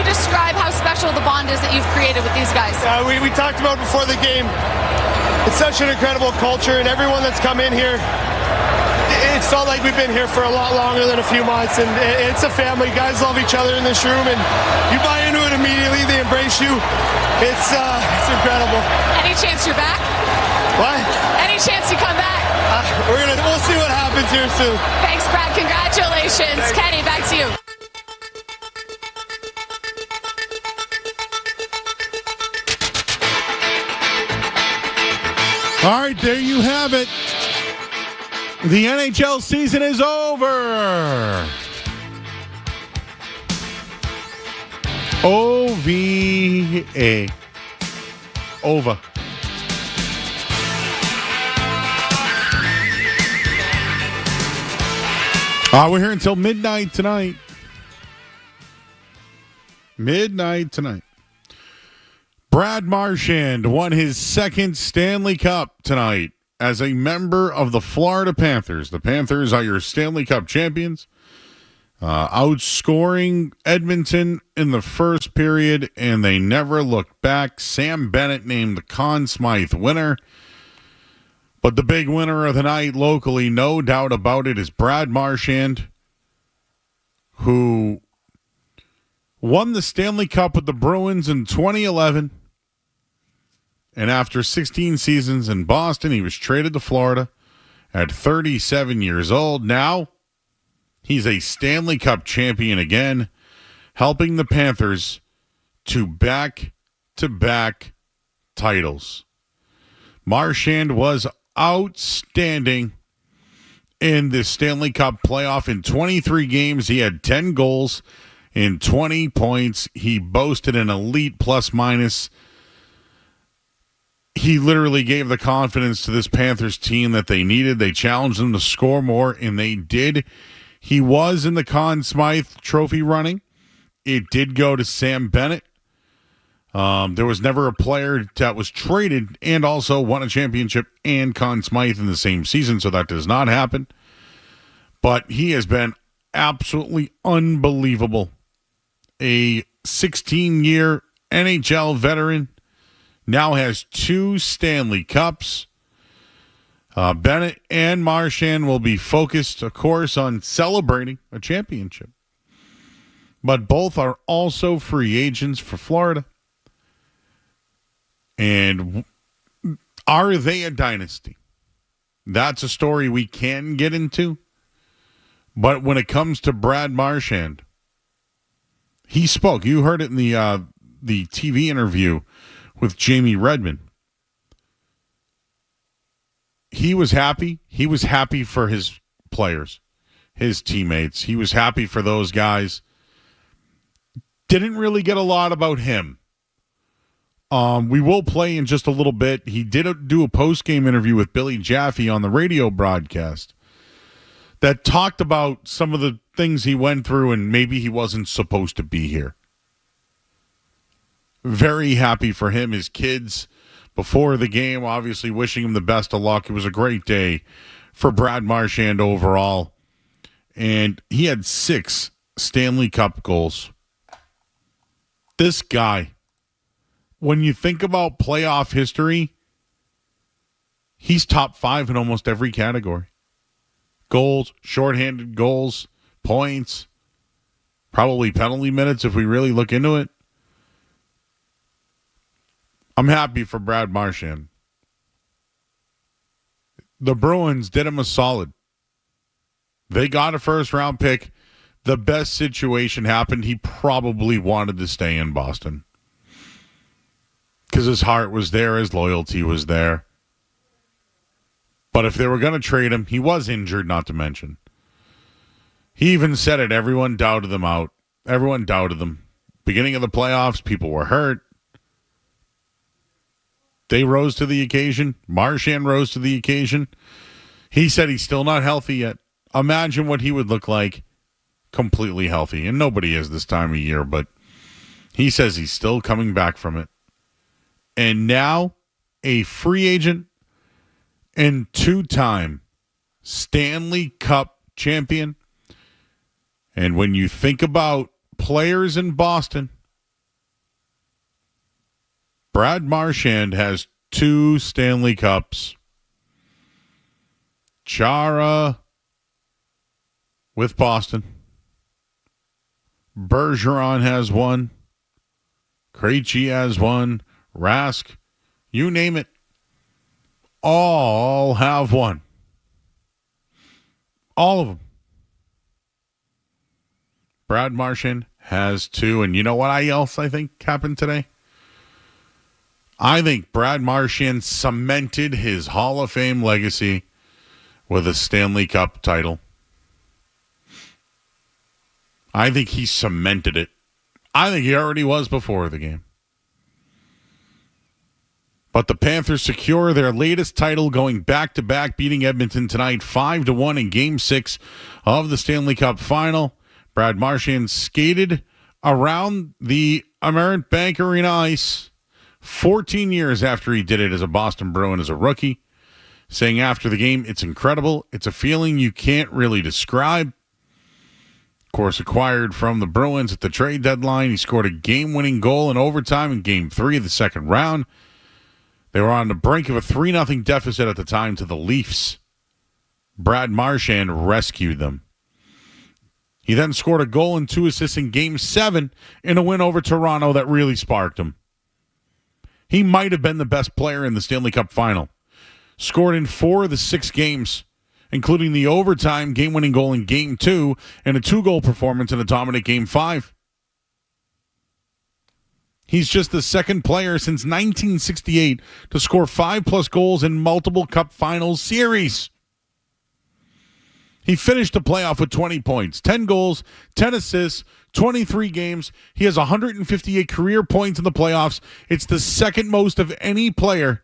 describe how special the bond is that you've created with these guys? We talked about before the game. It's such an incredible culture, and everyone that's come in here, it's felt like we've been here for a lot longer than a few months, and it's a family. Guys love each other in this room, and you buy into it immediately. They embrace you. It's incredible. Any chance you're back? What? Any chance you come back? We'll see what happens here soon. Thanks, Brad. Congratulations. Thanks. Kenny, back to you. All right, there you have it. The NHL season is over. OVA. Over. We're here until midnight tonight. Midnight tonight. Brad Marchand won his second Stanley Cup tonight as a member of the Florida Panthers. The Panthers are your Stanley Cup champions, outscoring Edmonton in the first period, and they never looked back. Sam Bennett named the Conn Smythe winner. But the big winner of the night locally, no doubt about it, is Brad Marchand, who won the Stanley Cup with the Bruins in 2011. And after 16 seasons in Boston, he was traded to Florida at 37 years old. Now, he's a Stanley Cup champion again, helping the Panthers to back-to-back titles. Marchand was outstanding in the Stanley Cup playoff. In 23 games, he had 10 goals and 20 points. He boasted an elite plus-minus. He literally gave the confidence to this Panthers team that they needed. They challenged them to score more, and they did. He was in the Conn Smythe trophy running. It did go to Sam Bennett. There was never a player that was traded and also won a championship and Conn Smythe in the same season, so that does not happen. But he has been absolutely unbelievable. A 16-year NHL veteran, now has 2 Stanley Cups. Bennett and Marchand will be focused, of course, on celebrating a championship. But both are also free agents for Florida. And are they a dynasty? That's a story we can get into. But when it comes to Brad Marchand, he spoke. You heard it in the TV interview with Jamie Redmond. He was happy. He was happy for his players, his teammates. He was happy for those guys. Didn't really get a lot about him. We will play in just a little bit. He did do a post-game interview with Billy Jaffe on the radio broadcast that talked about some of the things he went through and maybe he wasn't supposed to be here. Very happy for him. His kids, before the game, obviously wishing him the best of luck. It was a great day for Brad Marchand overall. And he had 6 Stanley Cup goals. This guy, when you think about playoff history, he's top 5 in almost every category. Goals, shorthanded goals, points, probably penalty minutes if we really look into it. I'm happy for Brad Marchand. The Bruins did him a solid. They got a first-round pick. The best situation happened. He probably wanted to stay in Boston because his heart was there, his loyalty was there. But if they were going to trade him, he was injured, not to mention. He even said it. Everyone doubted them out. Everyone doubted them. Beginning of the playoffs, people were hurt. They rose to the occasion. Marchand rose to the occasion. He said he's still not healthy yet. Imagine what he would look like completely healthy. And nobody is this time of year, but he says he's still coming back from it. And now a free agent and 2-time Stanley Cup champion. And when you think about players in Boston Brad Marchand has 2 Stanley Cups. Chara with Boston. Bergeron has 1. Krejci has 1. Rask, you name it. All have 1. All of them. Brad Marchand has 2. And you know what else I think happened today? I think Brad Marchand cemented his Hall of Fame legacy with a Stanley Cup title. I think he cemented it. I think he already was before the game. But the Panthers secure their latest title, going back-to-back, beating Edmonton tonight 5-1 in Game 6 of the Stanley Cup Final. Brad Marchand skated around the Amerit Bank Arena ice 14 years after he did it as a Boston Bruin as a rookie, saying after the game, "It's incredible. It's a feeling you can't really describe." Of course, acquired from the Bruins at the trade deadline, he scored a game-winning goal in overtime in Game 3 of the second round. They were on the brink of a 3-0 deficit at the time to the Leafs. Brad Marchand rescued them. He then scored a goal and 2 assists in Game 7 in a win over Toronto that really sparked him. He might have been the best player in the Stanley Cup Final. Scored in 4 of the 6 games, including the overtime game-winning goal in Game 2 and a 2-goal performance in a dominant Game 5. He's just the second player since 1968 to score 5+ goals in multiple Cup Finals series. He finished the playoff with 20 points, 10 goals, 10 assists, 23 games. He has 158 career points in the playoffs. It's the second most of any player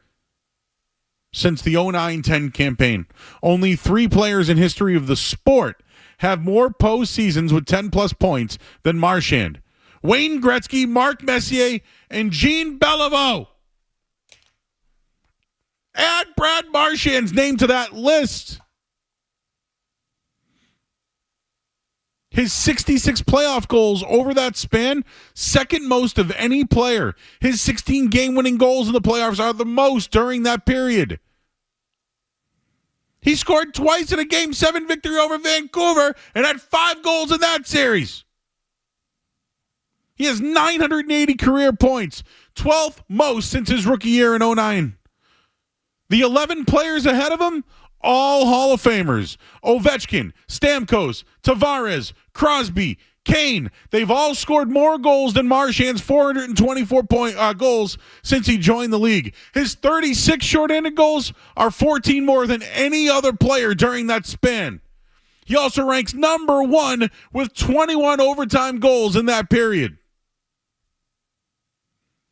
since the 09-10 campaign. Only 3 players in history of the sport have more postseasons with 10+ points than Marchand: Wayne Gretzky, Mark Messier, and Jean Beliveau. Add Brad Marchand's name to that list. His 66 playoff goals over that span, second most of any player. His 16 game-winning goals in the playoffs are the most during that period. He scored twice in a Game 7 victory over Vancouver and had 5 goals in that series. He has 980 career points, 12th most since his rookie year in 09. The 11 players ahead of him, all Hall of Famers: Ovechkin, Stamkos, Tavares, Crosby, Kane. They've all scored more goals than Marchand's 424 goals since he joined the league. His 36 shorthanded goals are 14 more than any other player during that span. He also ranks number 1 with 21 overtime goals in that period.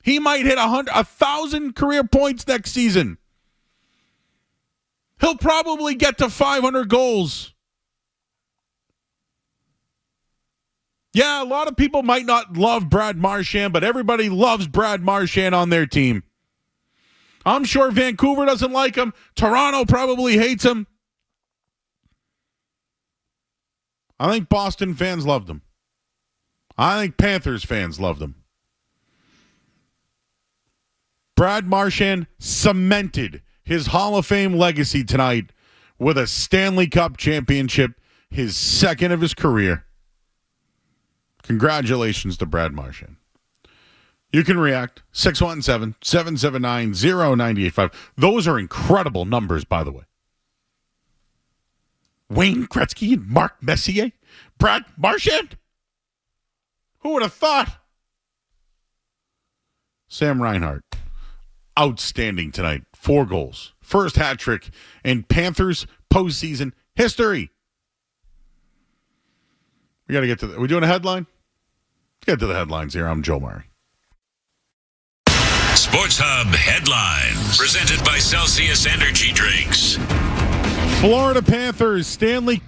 He might hit 1,000 career points next season. He'll probably get to 500 goals. Yeah, a lot of people might not love Brad Marchand, but everybody loves Brad Marchand on their team. I'm sure Vancouver doesn't like him. Toronto probably hates him. I think Boston fans loved him. I think Panthers fans loved him. Brad Marchand cemented his Hall of Fame legacy tonight with a Stanley Cup championship, his second of his career. Congratulations to Brad Marchand. You can react. 617-779-0985. Those are incredible numbers, by the way. Wayne Gretzky and Mark Messier? Brad Marchand? Who would have thought? Sam Reinhart. Outstanding tonight. 4 goals. First hat trick in Panthers postseason history. We got to get to we doing a headline? Let's get to the headlines here. I'm Joe Murray. Sports Hub headlines. Presented by Celsius Energy Drinks. Florida Panthers Stanley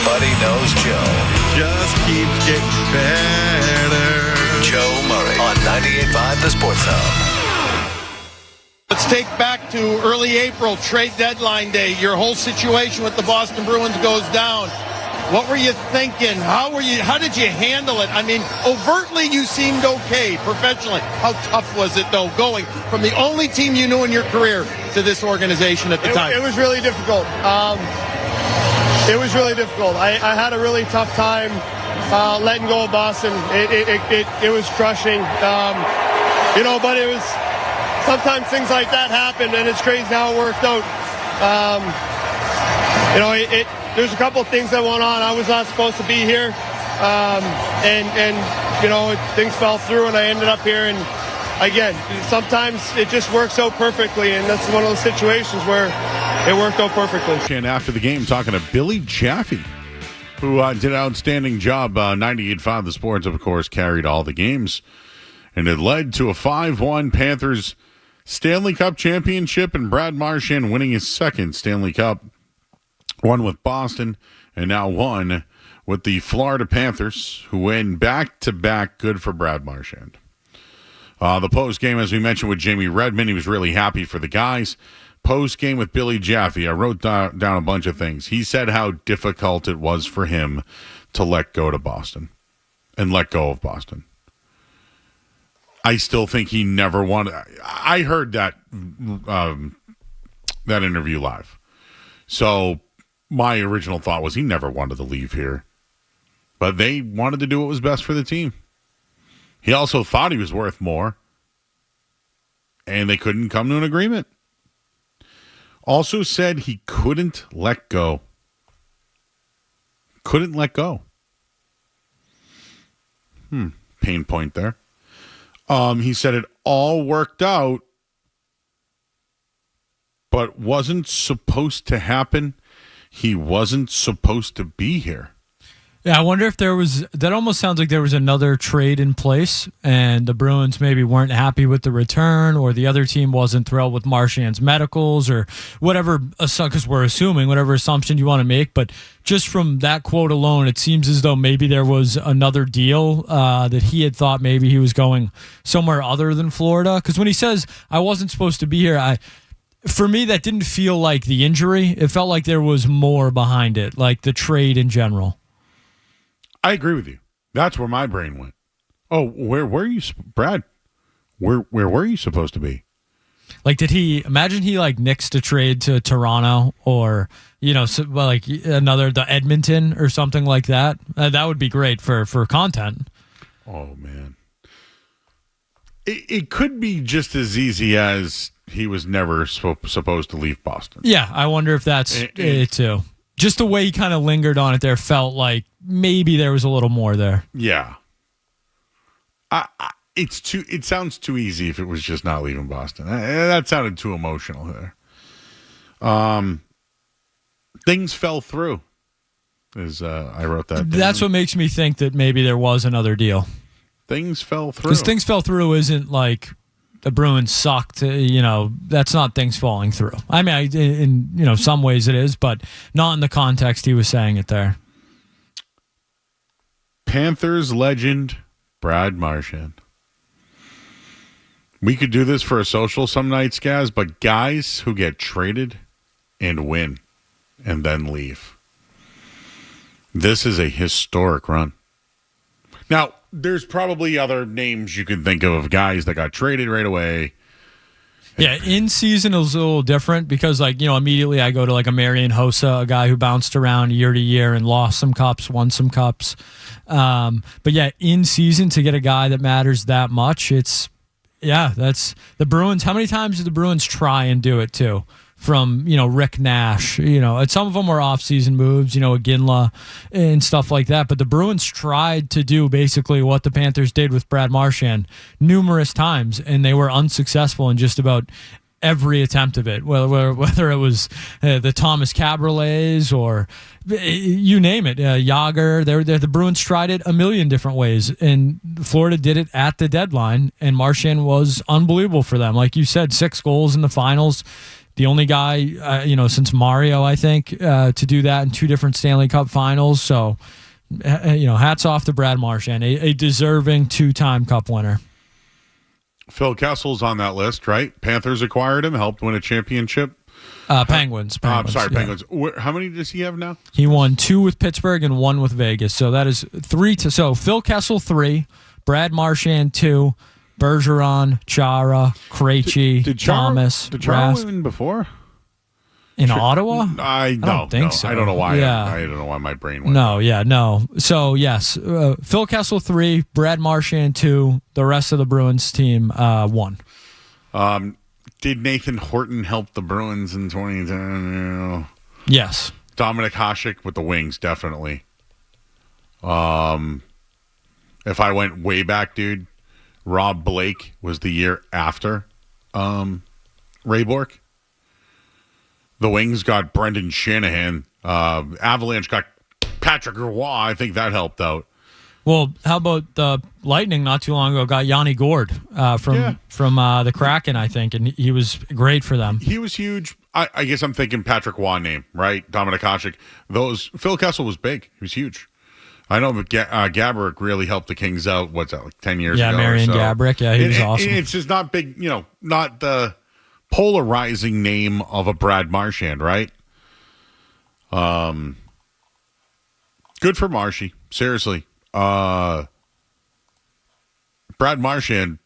Everybody knows Joe. Just keeps getting better. Joe Murray on 98.5 The Sports Hub. Let's take back to early April, trade deadline day. Your whole situation with the Boston Bruins goes down. What were you thinking? How did you handle it? I mean, overtly you seemed okay professionally. How tough was it, though, going from the only team you knew in your career to this organization at the time? It was really difficult. It was really difficult. I had a really tough time letting go of Boston. It was crushing. But it was sometimes things like that happen, and it's crazy how it worked out. There's a couple of things that went on. I was not supposed to be here, things fell through, and I ended up here. And again, sometimes it just works out perfectly, and that's one of those situations where it worked out perfectly. And after the game, talking to Billy Jaffe, who did an outstanding job. 98.5 The Sports, of course, carried all the games, and it led to a 5-1 Panthers Stanley Cup championship, and Brad Marchand winning his second Stanley Cup. One with Boston, and now one with the Florida Panthers, who win back-to-back. Good for Brad Marchand. The post-game, as we mentioned, with Jamie Redmond, he was really happy for the guys. Post-game with Billy Jaffe, I wrote down a bunch of things. He said how difficult it was for him to let go of Boston. I still think he never wanted. I heard that interview live. So my original thought was he never wanted to leave here. But they wanted to do what was best for the team. He also thought he was worth more. And they couldn't come to an agreement. Also said he couldn't let go. Couldn't let go. Pain point there. He said it all worked out, but wasn't supposed to happen. He wasn't supposed to be here. Yeah, I wonder if that almost sounds like there was another trade in place, and the Bruins maybe weren't happy with the return, or the other team wasn't thrilled with Marchand's medicals, or whatever, because we're assuming whatever assumption you want to make. But just from that quote alone, it seems as though maybe there was another deal that he had thought maybe he was going somewhere other than Florida. Because when he says, I wasn't supposed to be here, for me, that didn't feel like the injury. It felt like there was more behind it, like the trade in general. I agree with you. That's where my brain went. Oh, where were you, Brad? Where were you supposed to be? Like, did he imagine he nixed a trade to Toronto or the Edmonton or something like that? That would be great for content. Oh man, it could be just as easy as he was never supposed to leave Boston. Yeah, I wonder if that's it too. Just the way he kind of lingered on it there felt like maybe there was a little more there. Yeah. It sounds too easy if it was just not leaving Boston. That sounded too emotional there. Things fell through. I wrote that down. That's what makes me think that maybe there was another deal. Things fell through. Because things fell through isn't like the Bruins sucked, that's not things falling through. I mean, in some ways it is, but not in the context he was saying it there. Panthers legend, Brad Marchand. We could do this for a social some nights, guys, but guys who get traded and win and then leave. This is a historic run. Now, there's probably other names you can think of guys that got traded right away. Yeah, in season is a little different because, immediately I go to a Marian Hossa, a guy who bounced around year to year and lost some cups, won some cups. But yeah, in season to get a guy that matters that much, that's the Bruins. How many times did the Bruins try and do it too? From, Rick Nash, and some of them were off-season moves, Iginla and stuff like that. But the Bruins tried to do basically what the Panthers did with Brad Marchand numerous times, and they were unsuccessful in just about every attempt of it, whether it was the Thomas Cabrolets or you name it, Yager. The Bruins tried it a million different ways, and Florida did it at the deadline, and Marchand was unbelievable for them. Like you said, 6 goals in the finals. The only guy, since Mario, I think, to do that in 2 different Stanley Cup finals. So, hats off to Brad Marchand, a deserving 2-time Cup winner. Phil Kessel's on that list, right? Panthers acquired him, helped win a championship. Penguins. I'm sorry, yeah. Penguins. How many does he have now? He won 2 with Pittsburgh and 1 with Vegas. So that is 3 to. So Phil Kessel 3, Brad Marchand 2, Bergeron, Chara, Krejci, Thomas. Did Chara Rask. win before? In Ottawa? I don't think so. I don't know why. Yeah. I don't know why my brain went. No. So yes, Phil Kessel 3, Brad Marchand 2. The rest of the Bruins team 1. Did Nathan Horton help the Bruins in 2010? Yes. Dominic Hasek with the Wings, definitely. If I went way back, dude, Rob Blake was the year after Ray Bourque. The Wings got Brendan Shanahan. Avalanche got Patrick Roy. I think that helped out. Well, how about the Lightning not too long ago got Yanni Gord from the Kraken, I think, and he was great for them. He was huge. I guess I'm thinking Patrick Roy name, right? Dominic Hasek. Phil Kessel was big. He was huge. I know Gaborik really helped the Kings out, what's that, like 10 years ago? Yeah, Marian Gaborik. Yeah, he was awesome. It's just not big, not the polarizing name of a Brad Marchand, right? Good for Marshy. Seriously. Brad Marchand,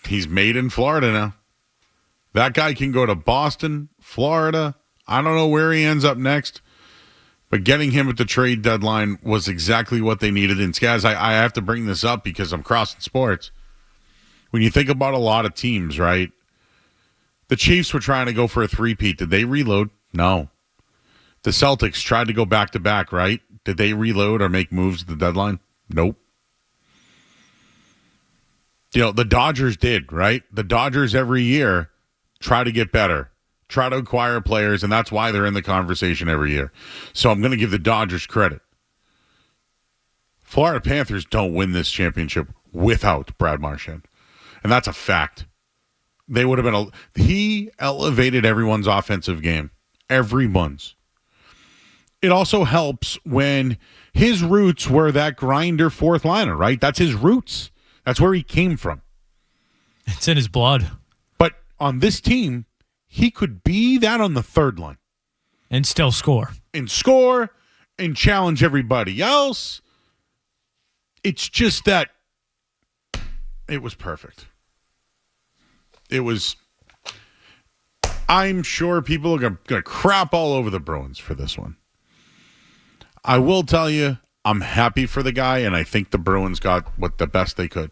he's made in Florida now. That guy can go to Boston, Florida. I don't know where he ends up next, but getting him at the trade deadline was exactly what they needed. And Skaz, I have to bring this up because I'm crossing sports. When you think about a lot of teams, right? The Chiefs were trying to go for a 3-peat. Did they reload? No. The Celtics tried to go back-to-back, right? Did they reload or make moves at the deadline? Nope. The Dodgers did, right? The Dodgers every year try to get better, try to acquire players, and that's why they're in the conversation every year. So I'm going to give the Dodgers credit. Florida Panthers don't win this championship without Brad Marchand. And that's a fact. They would have been he elevated everyone's offensive game. Everyone's. It also helps when his roots were that grinder fourth liner, right? That's his roots. That's where he came from. It's in his blood. But on this team, he could be that on the third line. And still score. And score and challenge everybody else. It's just that it was perfect. It was. I'm sure people are going to crap all over the Bruins for this one. I will tell you, I'm happy for the guy, and I think the Bruins got the best they could.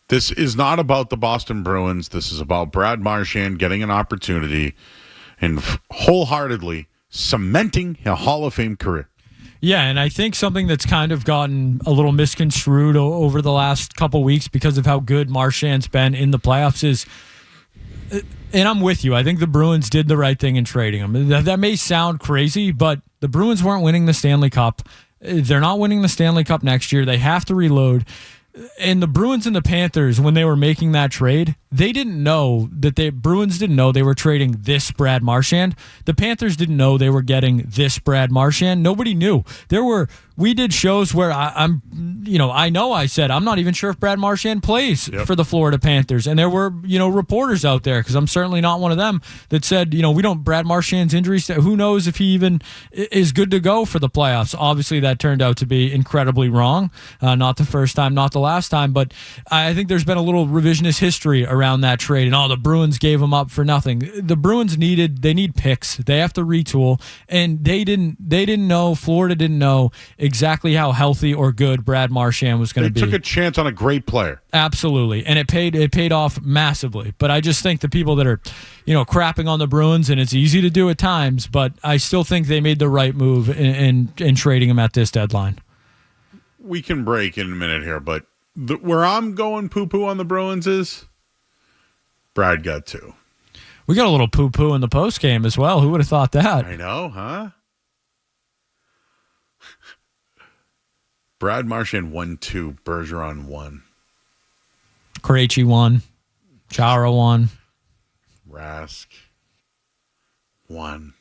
This is not about the Boston Bruins. This is about Brad Marchand getting an opportunity and wholeheartedly cementing a Hall of Fame career. Yeah, and I think something that's kind of gotten a little misconstrued over the last couple weeks because of how good Marchand's been in the playoffs is, and I'm with you, I think the Bruins did the right thing in trading him. That may sound crazy, but the Bruins weren't winning the Stanley Cup. They're not winning the Stanley Cup next year. They have to reload. And the Bruins and the Panthers, when they were making that trade, they didn't know that Bruins didn't know they were trading this Brad Marchand. The Panthers didn't know they were getting this Brad Marchand. Nobody knew. We did shows where I said, I'm not even sure if Brad Marchand plays for the Florida Panthers. And there were, reporters out there, because I'm certainly not one of them, that said, Brad Marchand's injuries, who knows if he even is good to go for the playoffs. Obviously, that turned out to be incredibly wrong. Not the first time, not the last time, but I think there's been a little revisionist history around that trade. And the Bruins gave him up for nothing. The Bruins need picks. They have to retool. And they didn't know, Florida didn't know exactly how healthy or good Brad Marchand was going to be. They took a chance on a great player. Absolutely. And it paid off massively. But I just think the people that are, crapping on the Bruins, and it's easy to do at times, but I still think they made the right move in trading him at this deadline. We can break in a minute here, but where I'm going poo-poo on the Bruins is Brad got 2. We got a little poo-poo in the postgame as well. Who would have thought that? I know, huh? Brad Marchand 1-2, Bergeron 1. Krejci 1. Chara won. Rask won.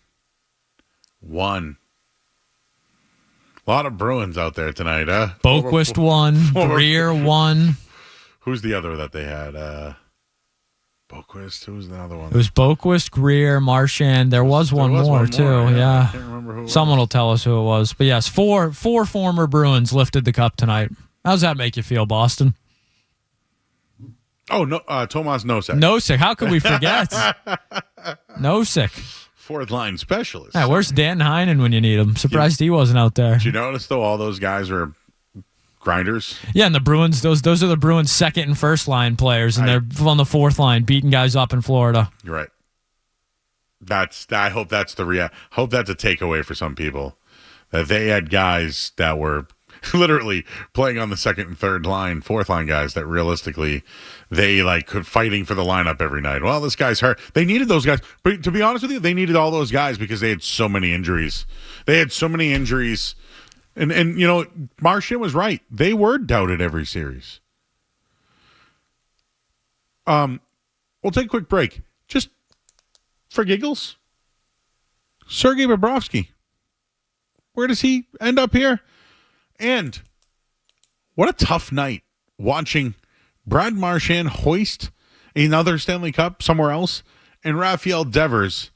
A lot of Bruins out there tonight, huh? Boquist won. Greer won. Who's the other that they had? Boquist. Who's the other one? It was Boquist, Greer, Marchand. There was one more, too. Yeah. I can't remember who it was. Someone will tell us who it was. But yes, four former Bruins lifted the cup tonight. How's that make you feel, Boston? Oh, no, Tomas Nosek. Nosek. How could we forget? Nosek. Fourth line specialist. Yeah, where's Dan Heinen when you need him? Surprised he wasn't out there. Did you notice, though, all those guys are grinders? Yeah, and the Bruins, those are the Bruins' second and first line players, and they're on the fourth line beating guys up in Florida. You're right. I hope that's hope that's a takeaway for some people, that they had guys that were literally playing on the second and third line, fourth line guys that realistically they could fighting for the lineup every night. Well, this guy's hurt. They needed those guys. But to be honest with you, they needed all those guys because they had so many injuries. And you know, Marchand was right. They were doubted every series. We'll take a quick break. Just for giggles. Sergei Bobrovsky. Where does he end up here? And what a tough night watching Brad Marchand hoist another Stanley Cup somewhere else, and Rafael Devers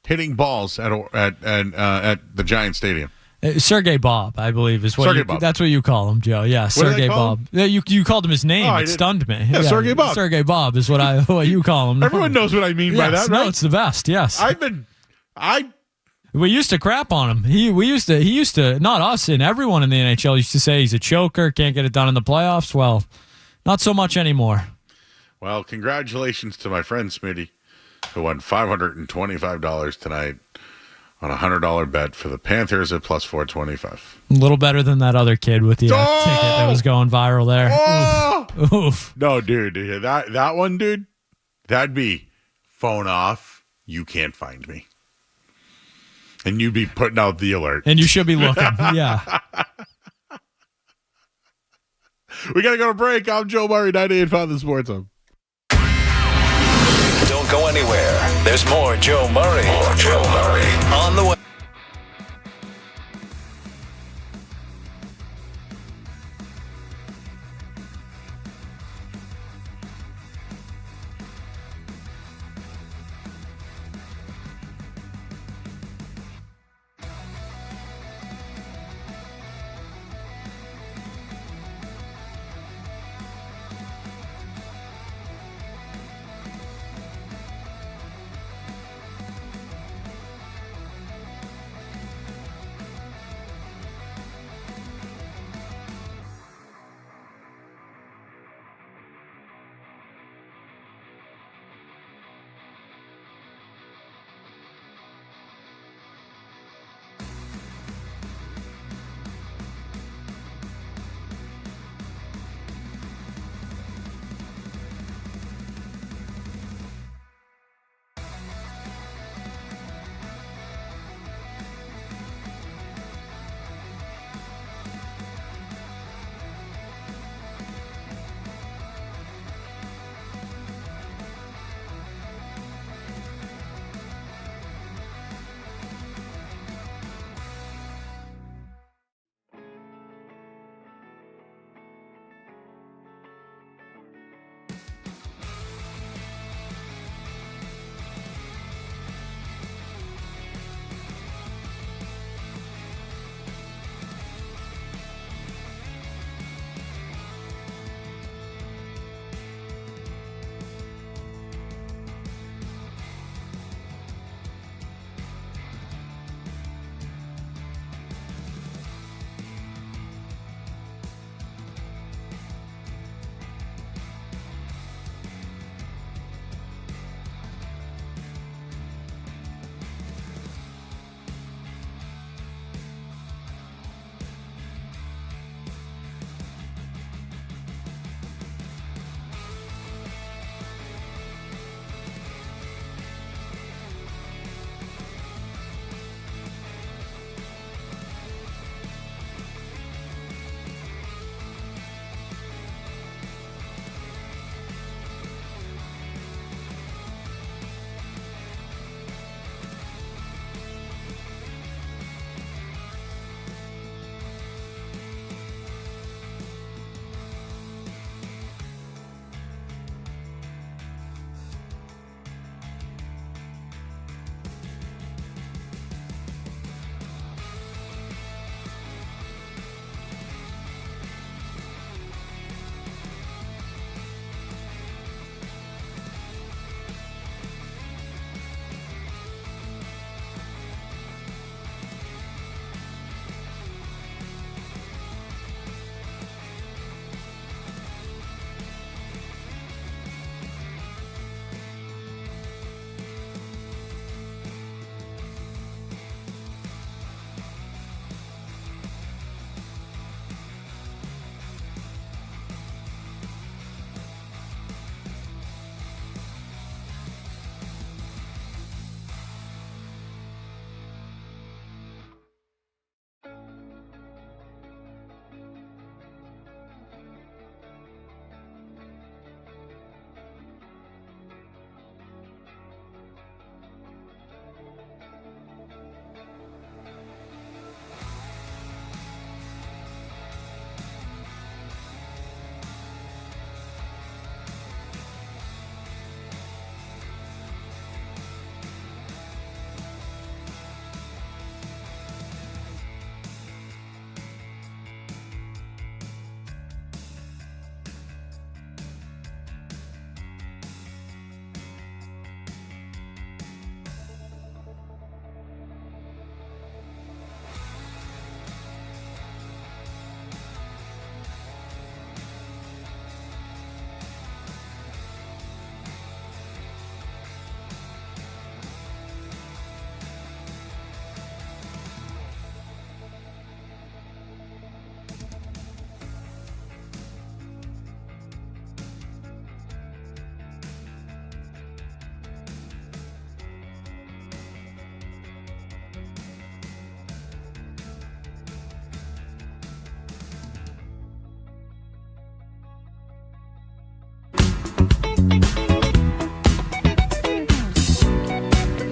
hitting balls at the Giant Stadium. Sergei Bob, I believe, is what that's what you call him, Joe. Yeah, Sergei Bob. Yeah, you called him his name. It stunned me. Yeah, Sergei Bob. Sergei Bob is what you call him. Everyone knows what I mean by that, right? No, it's the best. Yes. We used to crap on him. He used to, not us and everyone in the NHL used to say he's a choker, can't get it done in the playoffs. Well, not so much anymore. Well, congratulations to my friend Smitty, who won $525 tonight on a $100 bet for the Panthers at plus 425. A little better than that other kid with the ticket that was going viral there. Oh! Oof. No, dude, that one, dude, that'd be phone off. You can't find me. And you'd be putting out the alert. And you should be looking. Yeah. We got to go to break. I'm Joe Murray, 98.5 The Sports Hub. Don't go anywhere. There's more Joe Murray. On the way.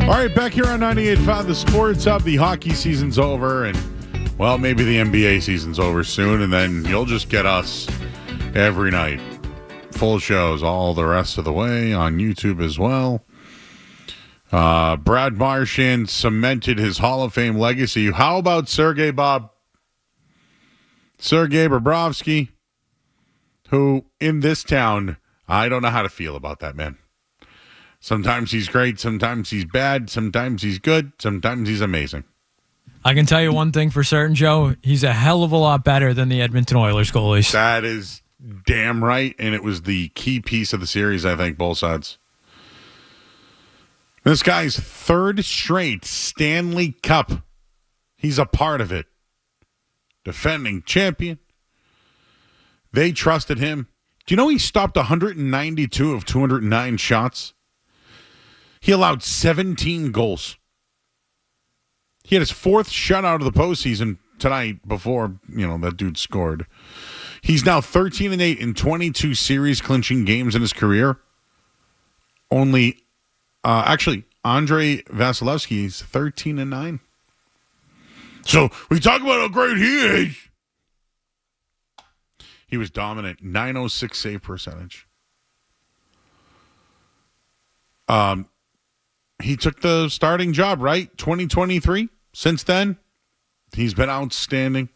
All right, back here on 98.5 The Sports Hub. The hockey season's over, and, well, maybe the NBA season's over soon, and then you'll just get us every night. Full shows all the rest of the way on YouTube as well. Brad Marchand cemented his Hall of Fame legacy. How about Sergei Bobrovsky, who, in this town, I don't know how to feel about that man. Sometimes he's great, sometimes he's bad, sometimes he's good, sometimes he's amazing. I can tell you one thing for certain, Joe. He's a hell of a lot better than the Edmonton Oilers goalies. That is damn right, and it was the key piece of the series, I think, both sides. This guy's third straight Stanley Cup. He's a part of it. Defending champion. They trusted him. Do you know he stopped 192 of 209 shots? He allowed 17 goals. He had his fourth shutout of the postseason tonight before, that dude scored. He's now 13-8 in 22 series clinching games in his career. Andre Vasilevsky is 13-9. So we talk about how great he is. He was dominant, 906 save percentage. He took the starting job, right? 2023. Since then, he's been outstanding.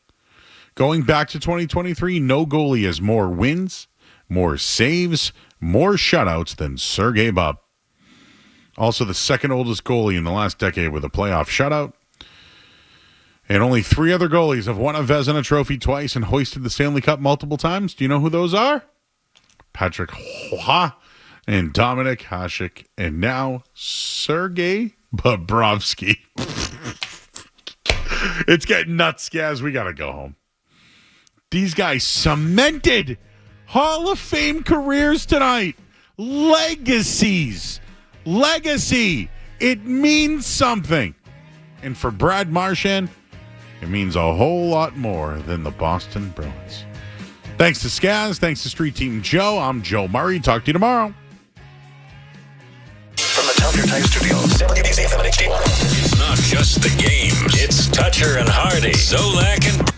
Going back to 2023, no goalie has more wins, more saves, more shutouts than Sergei Bob. Also the second oldest goalie in the last decade with a playoff shutout. And only 3 other goalies have won a Vezina trophy twice and hoisted the Stanley Cup multiple times. Do you know who those are? Patrick Roy and Dominik Hasek, and now Sergei Bobrovsky. It's getting nuts, guys. We got to go home. These guys cemented Hall of Fame careers tonight. Legacies. Legacy. It means something. And for Brad Marchand, it means a whole lot more than the Boston Bruins. Thanks to Skaz. Thanks to Street Team Joe. I'm Joe Murray. Talk to you tomorrow. From the Telstra Type Studios, 70 days FM and HD1. It's not just the games. It's Toucher and Hardy, Zolak and